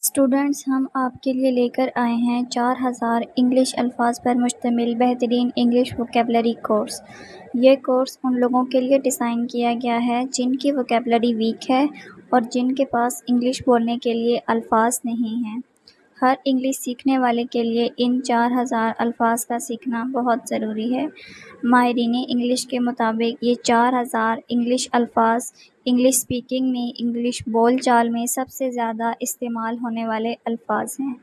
Students, ہم آپ کے لیے لے کر آئے ہیں 4000 انگلش الفاظ پر مشتمل بہترین انگلش ووکیبلری کورس۔ یہ کورس ان لوگوں کے لیے ڈیزائن کیا گیا ہے جن کی ووکیبلری ویک ہے اور جن کے پاس انگلش بولنے کے لیے الفاظ نہیں ہیں۔ ہر انگلش سیکھنے والے کے لیے ان 4000 الفاظ کا سیکھنا بہت ضروری ہے۔ ماہرین انگلش کے مطابق یہ 4000 انگلش الفاظ انگلش اسپیکنگ میں، انگلش بول چال میں سب سے زیادہ استعمال ہونے والے الفاظ ہیں۔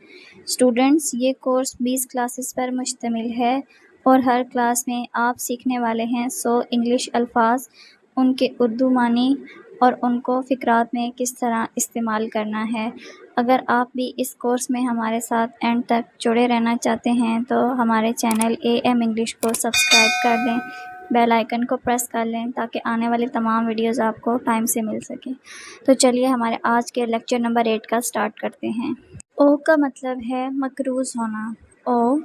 اسٹوڈنٹس، یہ کورس 20 کلاسز پر مشتمل ہے اور ہر کلاس میں آپ سیکھنے والے ہیں 100 انگلش الفاظ، ان کے اردو معنی اور ان کو فقرات میں کس طرح استعمال کرنا ہے۔ اگر آپ بھی اس کورس میں ہمارے ساتھ اینڈ تک جڑے رہنا چاہتے ہیں تو ہمارے چینل AM انگلش کو سبسکرائب کر دیں، بیل آئیکن کو پریس کر لیں تاکہ آنے والی تمام ویڈیوز آپ کو ٹائم سے مل سکے۔ تو چلیے ہمارے آج کے لیکچر نمبر 8 کا سٹارٹ کرتے ہیں۔ او کا مطلب ہے مقروض ہونا، او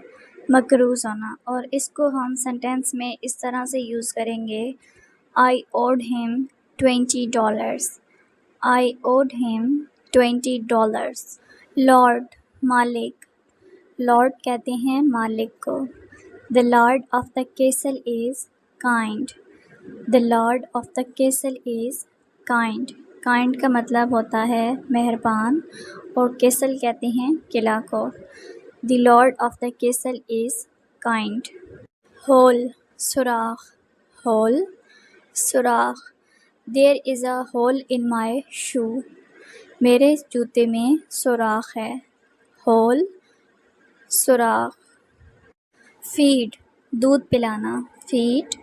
مقروض ہونا، اور اس کو ہم سینٹینس میں اس طرح سے یوز کریں گے: I owed him $20. I owed him $20. Lord, Malik, lord کہتے ہیں مالک کو۔ The lord of the castle is kind. The lord of the castle is kind. Kind کا مطلب ہوتا ہے مہربان، اور castle کہتے ہیں قلعہ کو۔ The lord of the castle is kind. Hole، سوراخ، hole، سوراخ۔ There is a hole in my shoe. میرے جوتے میں سوراخ ہے۔ hole، سوراخ۔ فیڈ، دودھ پلانا، فیڈ،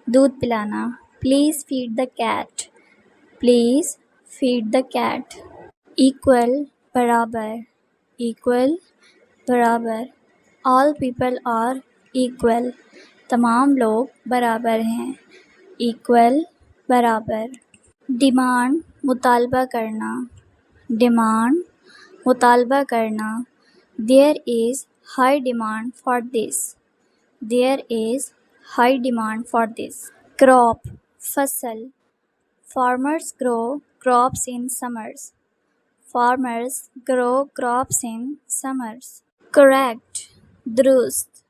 دودھ پلانا۔ Please feed the cat, please feed the cat. Equal, برابر، ایکول، برابر۔ آل پیپل آر ایکول، تمام لوگ برابر ہیں۔ ایکول، برابر۔ ڈیمانڈ، مطالبہ کرنا، ڈیمانڈ، مطالبہ کرنا۔ There is high demand for this. There is high demand for this. Crop، فصل۔ Farmers grow crops in summers. Farmers grow crops in summers. Correct، درست۔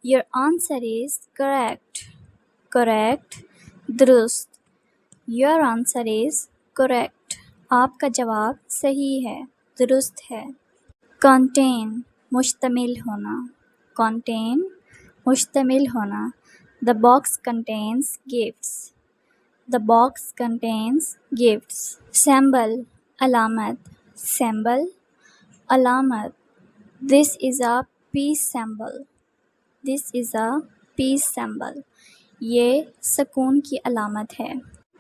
Your answer is correct. Correct، درست۔ Your answer is correct. آپ کا جواب صحیح ہے، درست ہے۔ Contain، مشتمل ہونا، contain، مشتمل ہونا۔ The box contains gifts. The box contains gifts. Symbol، علامت، symbol، علامت۔ This is a peace symbol. This is a peace symbol. یہ سکون کی علامت ہے۔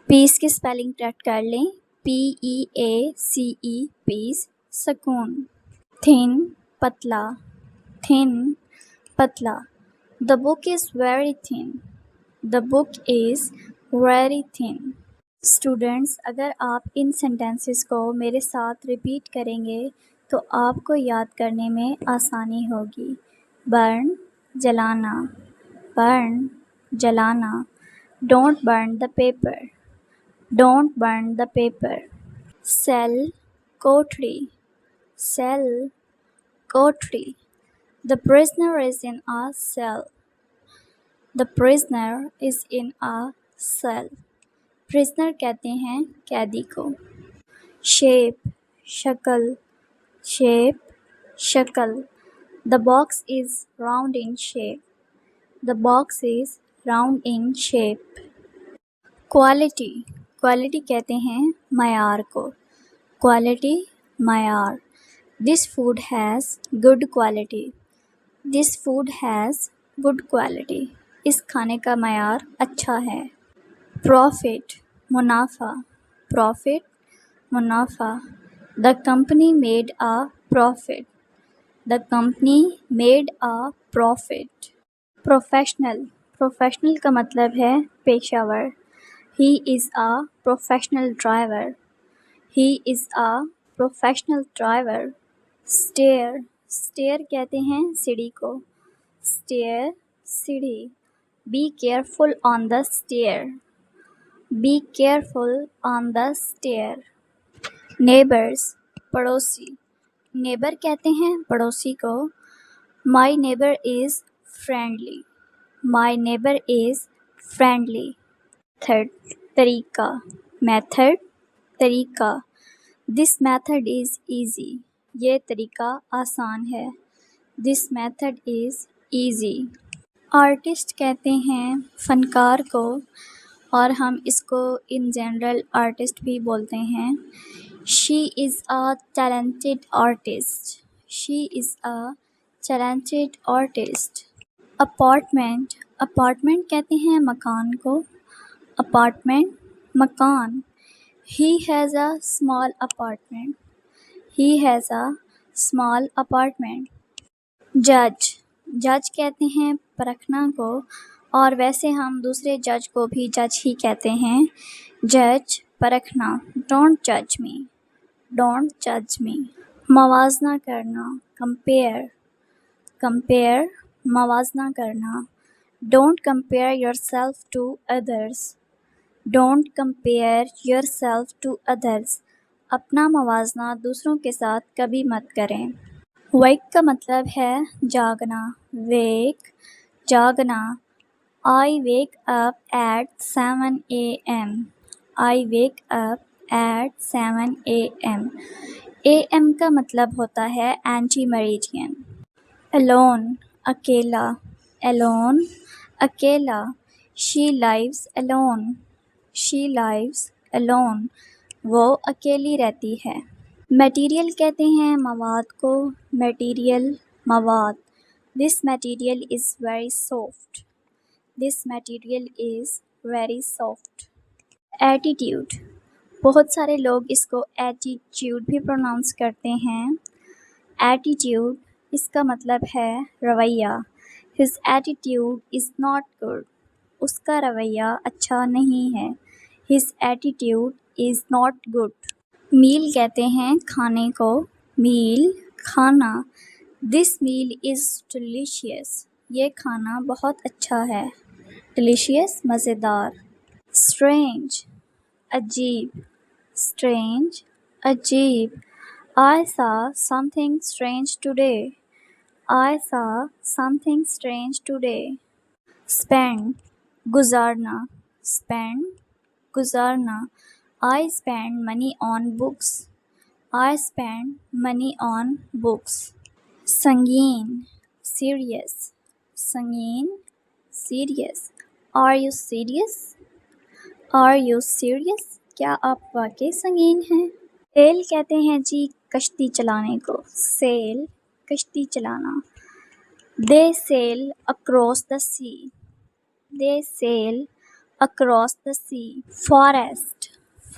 پیس کی اسپیلنگ ٹیسٹ کر لیں، PEACE، پیس، سکون۔ تھن، پتلا، تھن، پتلا۔ The book is very thin. The book is very thin. Students, اگر آپ ان سینٹینسز کو میرے ساتھ ریپیٹ کریں گے تو آپ کو یاد کرنے میں آسانی ہوگی۔ برن، جلانا، برن، جلانا۔ Don't burn the paper. Don't burn the paper. Cell، کوٹھڑی، cell، کوٹھڑی۔ The prisoner is in a cell. The prisoner is in a cell. Prisoner کہتے ہیں قیدی کو۔ Shape، شکل، shape، شکل۔ The box is round in shape. The box is round in shape. Quality، quality کہتے ہیں معیار کو۔ Quality، معیار۔ This food has good quality. This food has good quality. اس کھانے کا معیار اچھا ہے۔ Profit، منافع، profit، منافع۔ The company made a profit. The company made a profit. Professional، professional کا مطلب ہے پیشہ ور۔ He is a professional driver. He is a professional driver. Stair، stair کہتے ہیں سیڑھی کو۔ Stair، سیڑھی۔ Be careful on the stair. Be careful on the stair. Neighbors، پڑوسی۔ نیبر کہتے ہیں پڑوسی کو. My neighbour is friendly. My neighbour is friendly. Method طریقہ. میتھڈ طریقہ. This method is easy. یہ طریقہ آسان ہے. This method is easy. Artist کہتے ہیں فنکار کو، اور ہم اس کو ان جنرل آرٹسٹ بھی بولتے ہیں. شی از a talented artist. She is a talented artist. Apartment. Apartment کہتے ہیں مکان کو. اپارٹمنٹ مکان. He has a small apartment. He has a small apartment. جج. جج کہتے ہیں پرکھنا کو، اور ویسے ہم دوسرے جج کو بھی جج ہی کہتے ہیں. جج پرکھنا. ڈونٹ جج می. ڈونٹ جج می. موازنہ کرنا. کمپیئر. کمپیئر موازنہ کرنا. Don't compare yourself to others. Don't compare yourself to others. اپنا موازنہ دوسروں کے ساتھ کبھی مت کریں. ویک کا مطلب ہے جاگنا. Week جاگنا. I wake up at 7 a.m. I wake up at 7 a.m. a.m. کا مطلب ہوتا ہے اینٹی میریڈین. alone اکیلا. alone اکیلا. she lives alone. she lives alone. وہ اکیلی رہتی ہے. میٹیریل کہتے ہیں مواد کو. میٹیریل مواد. This material is very soft. This material is very soft. Attitude. بہت سارے لوگ اس کو ایٹیٹیوڈ بھی پروناؤنس کرتے ہیں. ایٹیٹیوڈ اس کا مطلب ہے رویہ. His attitude is not good. اس کا رویہ اچھا نہیں ہے. His attitude is not good. میل کہتے ہیں کھانے کو. میل کھانا. This meal is delicious. یہ کھانا بہت اچھا ہے. delicious مزیدار. strange عجیب. strange عجیب. I saw something strange today. I saw something strange today. spend گزارنا. spend گزارنا. I spend money on books. I spend money on books. سنگین serious. سنگین serious. Are you serious? Are you serious? کیا آپ واقعی سنگین ہیں؟ سیل کہتے ہیں جی کشتی چلانے کو. سیل کشتی چلانا. They sail across the sea. They sail across the sea. Forest.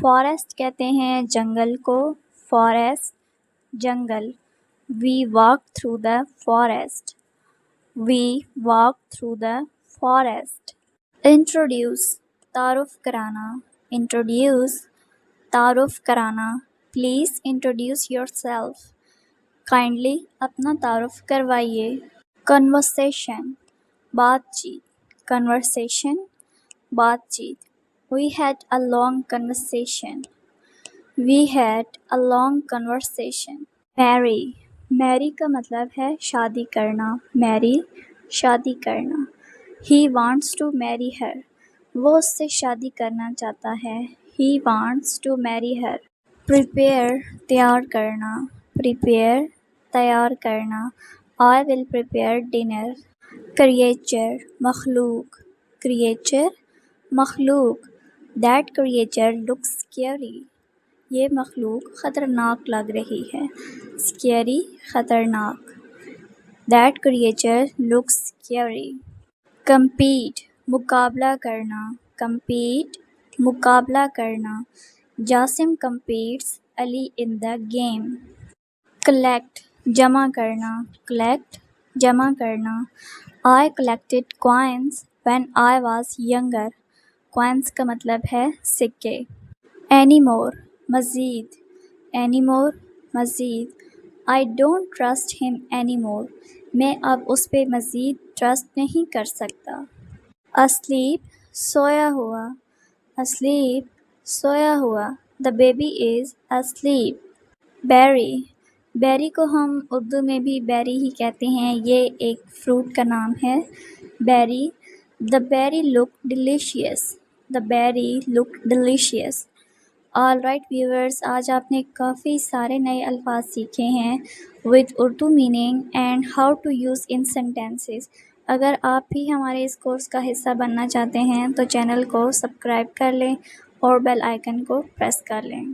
Forest کہتے ہیں جنگل کو. Forest جنگل. We walked through the forest. We walked through the forest. Introduce تعارف کرانا. Introduce تعارف کرانا. Please introduce yourself. Kindly اپنا تعارف کروائیے. Conversation بات چیت. Conversation بات چیت. We had a long conversation. We had a long conversation. Marry. میری کا مطلب ہے شادی کرنا. میری شادی کرنا. He wants to marry her. وہ اس سے شادی کرنا چاہتا ہے. He wants to marry her. Prepare تیار کرنا. Prepare تیار کرنا. I will prepare dinner. Creature مخلوق. Creature مخلوق. That creature looks scary. یہ مخلوق خطرناک لگ رہی ہے. scary خطرناک. That creature looks scary. compete مقابلہ کرنا. compete مقابلہ کرنا. Jasim competes Ali in the game. collect جمع کرنا. collect جمع کرنا. I collected coins when I was younger. coins کا مطلب ہے سکے. anymore مزید. anymore مزید. I don't trust him anymore. میں اب اس پہ مزید ٹرسٹ نہیں کر سکتا. asleep سویا ہوا. asleep سویا ہوا. The baby is asleep. bury بیری کو ہم اردو میں بھی بیری ہی کہتے ہیں، یہ ایک فروٹ کا نام ہے۔ بیری، the berry looked delicious, the berry looked delicious۔ All right viewers, آج آپ نے کافی سارے نئے الفاظ سیکھے ہیں with Urdu meaning and how to use in sentences. اگر آپ بھی ہمارے اس کورس کا حصہ بننا چاہتے ہیں تو چینل کو سبسکرائب کر لیں اور بیل آئیکن کو پریس کر لیں۔